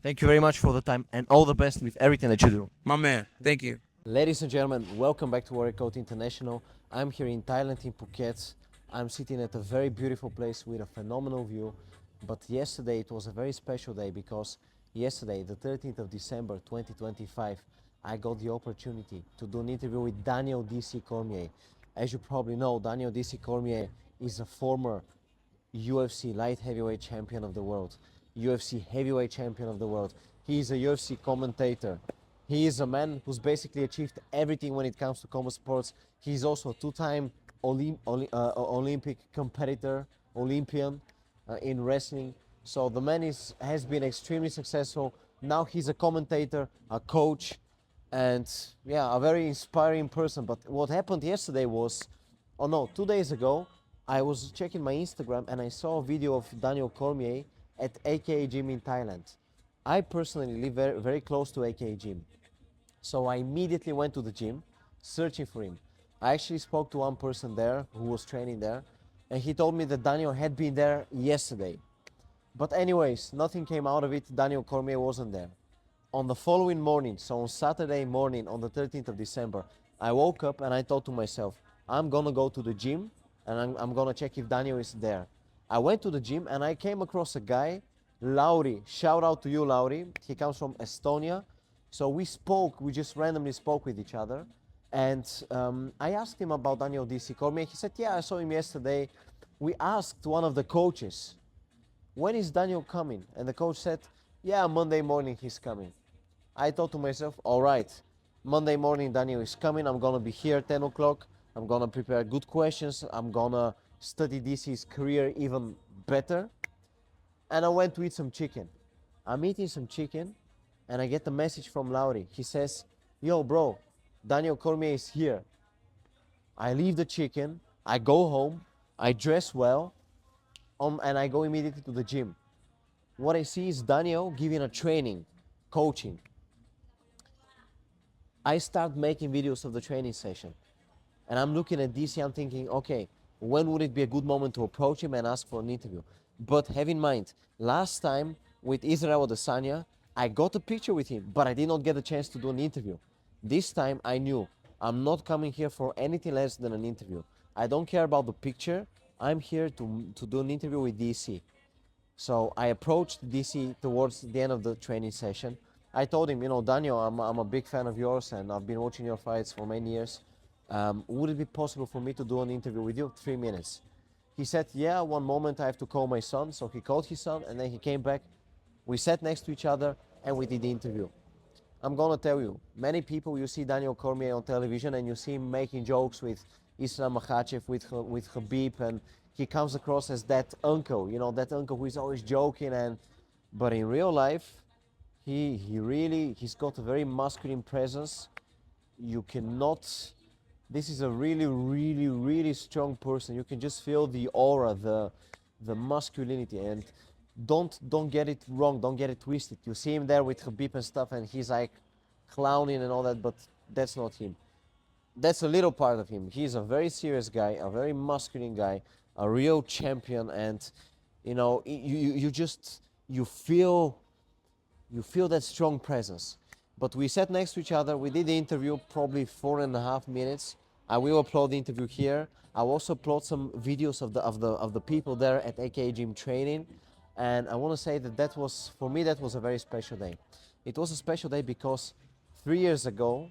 Thank you very much for the time and all the best with everything that you do. My man, thank you. Ladies and gentlemen, welcome back to Warrior Code International. I'm here in Thailand, in Phuket. I'm sitting at a very beautiful place with a phenomenal view. But yesterday it was a very special day because yesterday, the 13th of December 2025, I got the opportunity to do an interview with Daniel DC Cormier. As you probably know, Daniel DC Cormier is a former UFC light heavyweight champion of the world, UFC heavyweight champion of the world. He is a UFC commentator. He is a man who's basically achieved everything when it comes to combat sports. He's also a two-time Olympic competitor, Olympian in wrestling. So the man has been extremely successful. Now he's a commentator, a coach, and yeah, a very inspiring person. But what happened yesterday was, oh no, 2 days ago, I was checking my Instagram and I saw a video of Daniel Cormier at AKA Gym in Thailand. I personally live very, very close to AKA Gym. So I immediately went to the gym searching for him. I actually spoke to one person there who was training there, and he told me that Daniel had been there yesterday. But anyways, nothing came out of it. Daniel Cormier wasn't there. On the following morning, so on Saturday morning, on the 13th of December, I woke up and I thought to myself, I'm gonna go to the gym and I'm gonna check if Daniel is there. I went to the gym and I came across a guy, Lauri. Shout out to you, Lauri. He comes from Estonia. So we spoke, we just randomly spoke with each other. And I asked him about Daniel DC Cormier. He said, yeah, I saw him yesterday. We asked one of the coaches, when is Daniel coming? And the coach said, yeah, Monday morning he's coming. I thought to myself, all right, Monday morning Daniel is coming. I'm going to be here at 10 o'clock. I'm going to prepare good questions. I'm going to study DC's career even better. And I went to eat some chicken. I'm eating some chicken and I get a message from Lauri. He says, yo, bro, Daniel Cormier is here. I leave the chicken, I go home, I dress well, and I go immediately to the gym. What I see is Daniel giving a training, coaching. I start making videos of the training session. And I'm looking at DC, I'm thinking, okay, when would it be a good moment to approach him and ask for an interview? But have in mind, last time with Israel Adesanya, I got a picture with him, but I did not get a chance to do an interview. This time I knew I'm not coming here for anything less than an interview. I don't care about the picture. I'm here to do an interview with DC. So I approached DC towards the end of the training session. I told him, you know, Daniel, I'm a big fan of yours and I've been watching your fights for many years. Would it be possible for me to do an interview with you? 3 minutes. He said, yeah, one moment I have to call my son. So he called his son and then he came back. We sat next to each other and we did the interview. I'm gonna tell you, many people, you see Daniel Cormier on television and you see him making jokes with Islam Makhachev, with Khabib, and he comes across as that uncle, you know, that uncle who is always joking. But in real life, he's got a very masculine presence. You cannot, this is a really, really, really strong person. You can just feel the aura, the masculinity, and don't get it wrong, don't get it twisted. You see him there with Khabib and stuff, and he's like clowning and all that, but that's not him. That's a little part of him. He's a very serious guy, a very masculine guy, a real champion, and you know, you just you feel that strong presence. But we sat next to each other. We did the interview, probably 4.5 minutes. I will upload the interview here. I'll also upload some videos of the people there at AKA Gym training. And I want to say that that was, for me, that was a very special day. It was a special day because 3 years ago,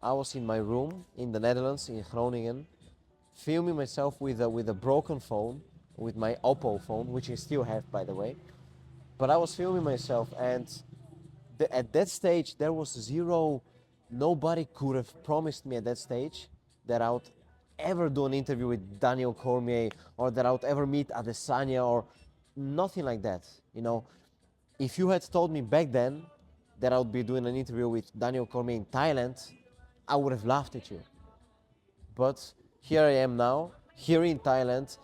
I was in my room in the Netherlands, in Groningen, filming myself with a broken phone, with my Oppo phone, which I still have, by the way. But I was filming myself, and at that stage, there was zero, nobody could have promised me at that stage that I would ever do an interview with Daniel Cormier, or that I would ever meet Adesanya, or nothing like that. You know, if you had told me back then that I would be doing an interview with Daniel Cormier in Thailand, I would have laughed at you. But here I am now, here in Thailand,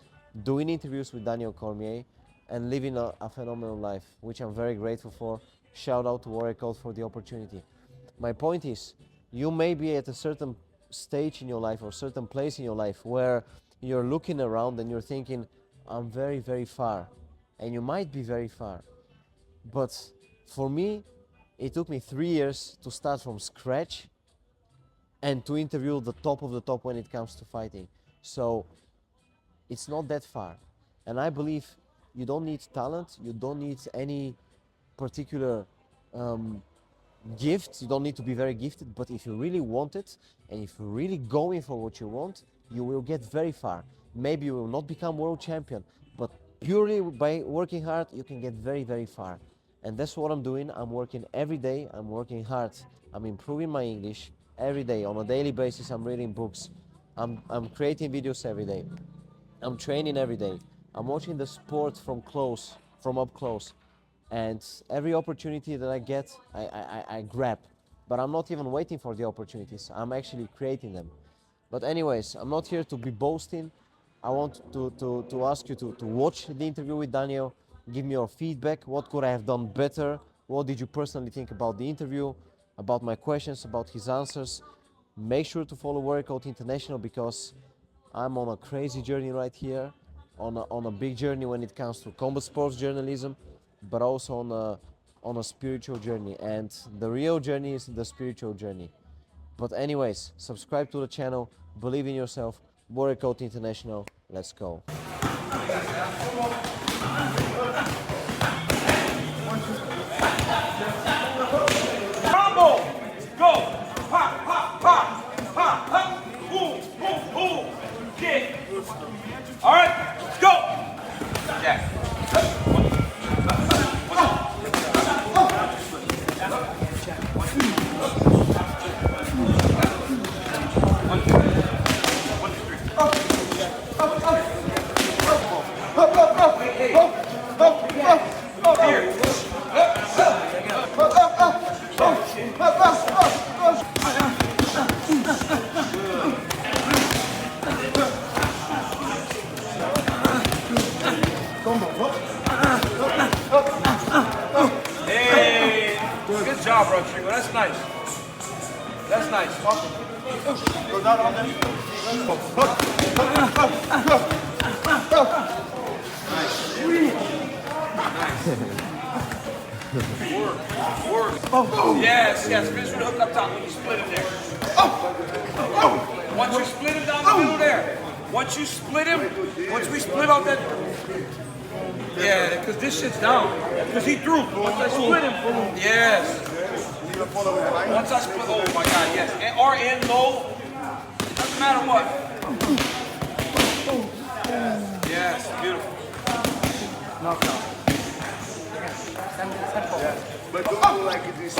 doing interviews with Daniel Cormier and living a phenomenal life, which I'm very grateful for. Shout out to Warrior Code for the opportunity. My point is, you may be at a certain stage in your life or certain place in your life where you're looking around and you're thinking, I'm very, very far. And you might be very far. But For me, it took me 3 years to start from scratch and to interview the top of the top when it comes to fighting. So it's not that far. And I believe you don't need talent, you don't need any particular gift, you don't need to be very gifted, but if you really want it and if you're really going for what you want, you will get very far. Maybe you will not become world champion, but purely by working hard, you can get very, very far. And that's what I'm doing. I'm working every day, I'm working hard, I'm improving my English every day. On a daily basis, I'm reading books, I'm creating videos every day, I'm training every day, I'm watching the sport from up close. And every opportunity that I get, I grab. But I'm not even waiting for the opportunities, I'm actually creating them. But anyways, I'm not here to be boasting. I want to ask you to watch the interview with Daniel, give me your feedback, what could I have done better, what did you personally think about the interview, about my questions, about his answers. Make sure to follow Workout International because I'm on a crazy journey right here, on a big journey when it comes to combat sports journalism, but also on a spiritual journey. And the real journey is the spiritual journey. But anyways, subscribe to the channel, believe in yourself, Workout International, let's go. Combo! Go! Pop, pop, pop, pop, pop, boom, boom, boom, kick. All right, let's go! Yeah. Hey, good job, Rodrigo. That's nice. That's nice. Go down on them. Work. Yes, yes. Finish with the hook up top when you split him there. Once you split him down the middle there. Once you split him, once we split out that. Yeah, because this shit's down. Because he threw. Once I split him, yes. Once I split, oh my God, yes. And or in low, doesn't matter what. Yes, beautiful. Knockout. But don't do like it is.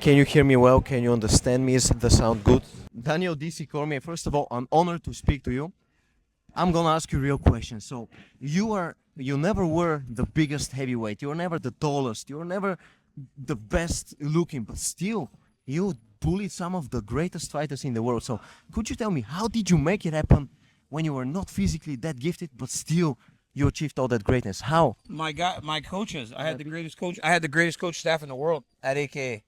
Can you hear me well? Can you understand me? Is the sound good? Daniel DC Cormier, first of all, I'm honored to speak to you. I'm gonna ask you real questions. So you never were the biggest heavyweight, you were never the tallest, you were never the best looking, but still you bullied some of the greatest fighters in the world. So could you tell me, how did you make it happen when you were not physically that gifted, but still you achieved all that greatness? How? My coaches. I had the greatest coach. I had the greatest coach staff in the world at AKA.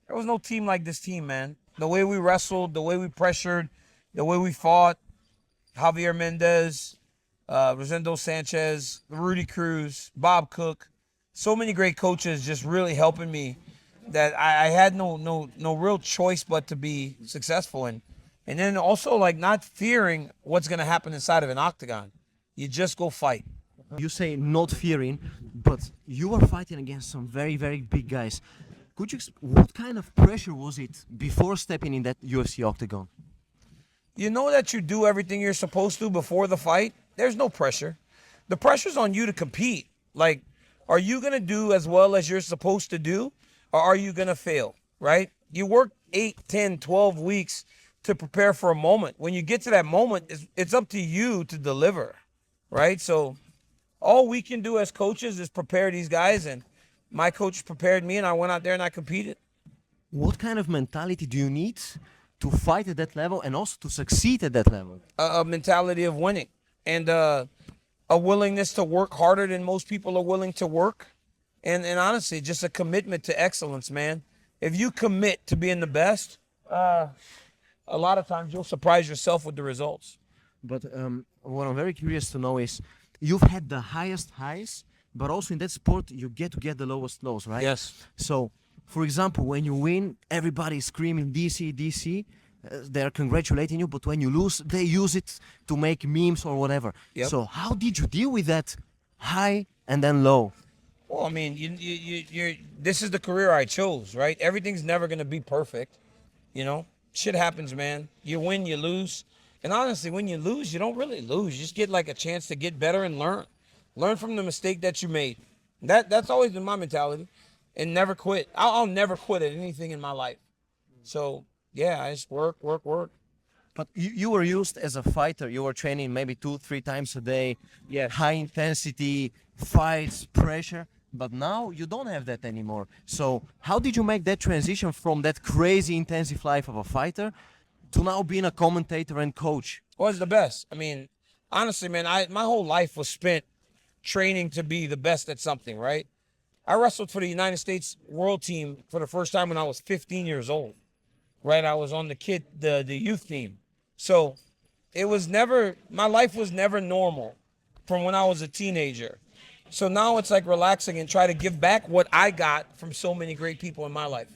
There was no team like this team, man. The way we wrestled, the way we pressured, the way we fought. Javier Mendez, Rosendo Sanchez, Rudy Cruz, Bob Cook. So many great coaches just really helping me that I had no real choice but to be successful in. And then also like not fearing what's gonna happen inside of an octagon. You just go fight. You say not fearing, but you were fighting against some very, very big guys. Could you, what kind of pressure was it before stepping in that UFC octagon? You know that you do everything you're supposed to before the fight. There's no pressure. The pressure's on you to compete. Like, are you gonna do as well as you're supposed to do, or are you gonna fail, right? You work 8, 10, 12 weeks to prepare for a moment. When you get to that moment, it's up to you to deliver, right? So all we can do as coaches is prepare these guys, and my coach prepared me, and I went out there and I competed. What kind of mentality do you need to fight at that level and also to succeed at that level? A mentality of winning, and a willingness to work harder than most people are willing to work. And honestly, just a commitment to excellence, man. If you commit to being the best, a lot of times you'll surprise yourself with the results. But what I'm very curious to know is, you've had the highest highs, but also in that sport you get to get the lowest lows, right? Yes. So, for example, when you win, everybody's screaming DC, DC. They're congratulating you, but when you lose, they use it to make memes or whatever. Yep. So, how did you deal with that high and then low? Well, I mean, this is the career I chose, right? Everything's never going to be perfect. You know, shit happens, man. You win, you lose. And honestly, when you lose, you don't really lose. You just get like a chance to get better and learn. Learn from the mistake that you made. That's always been my mentality. And never quit. I'll never quit at anything in my life. So, yeah, I just work. But you were used as a fighter. You were training maybe 2-3 times a day. Yes. High intensity, fights, pressure. But now you don't have that anymore. So how did you make that transition from that crazy intensive life of a fighter to now being a commentator and coach? Well, it's the best. I mean, honestly, man, my whole life was spent training to be the best at something, right? I wrestled for the United States World Team for the first time when I was 15 years old, right? I was on the youth team. So it was never, my life was never normal from when I was a teenager. So now it's like relaxing and try to give back what I got from so many great people in my life.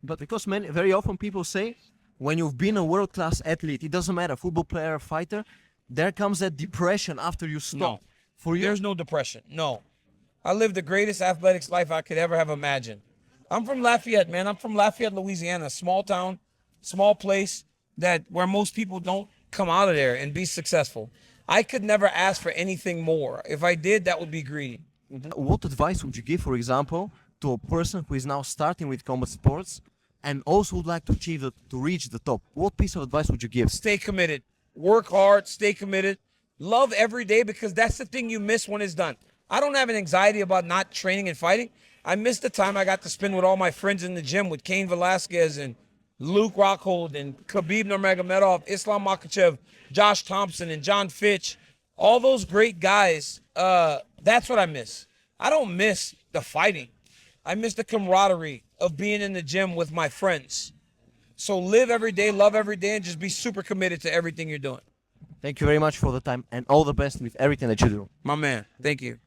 But because very often people say, when you've been a world-class athlete, it doesn't matter, football player, fighter, there comes that depression after you stop. No. For you, There's no depression. No. I lived the greatest athletics life I could ever have imagined. I'm from Lafayette, man. I'm from Lafayette, Louisiana, small town, small place where most people don't come out of there and be successful. I could never ask for anything more. If I did, that would be greedy. what advice would you give, for example, to a person who is now starting with combat sports and also would like to reach the top? What piece of advice would you give? Stay committed. Work hard. Stay committed. Love every day, because that's the thing you miss when it's done. I don't have an anxiety about not training and fighting. I miss the time I got to spend with all my friends in the gym with Cain Velasquez and Luke Rockhold and Khabib Nurmagomedov, Islam Makhachev, Josh Thomson and John Fitch. All those great guys, that's what I miss. I don't miss the fighting. I miss the camaraderie of being in the gym with my friends. So live every day, love every day, and just be super committed to everything you're doing. Thank you very much for the time and all the best with everything that you do. My man, thank you.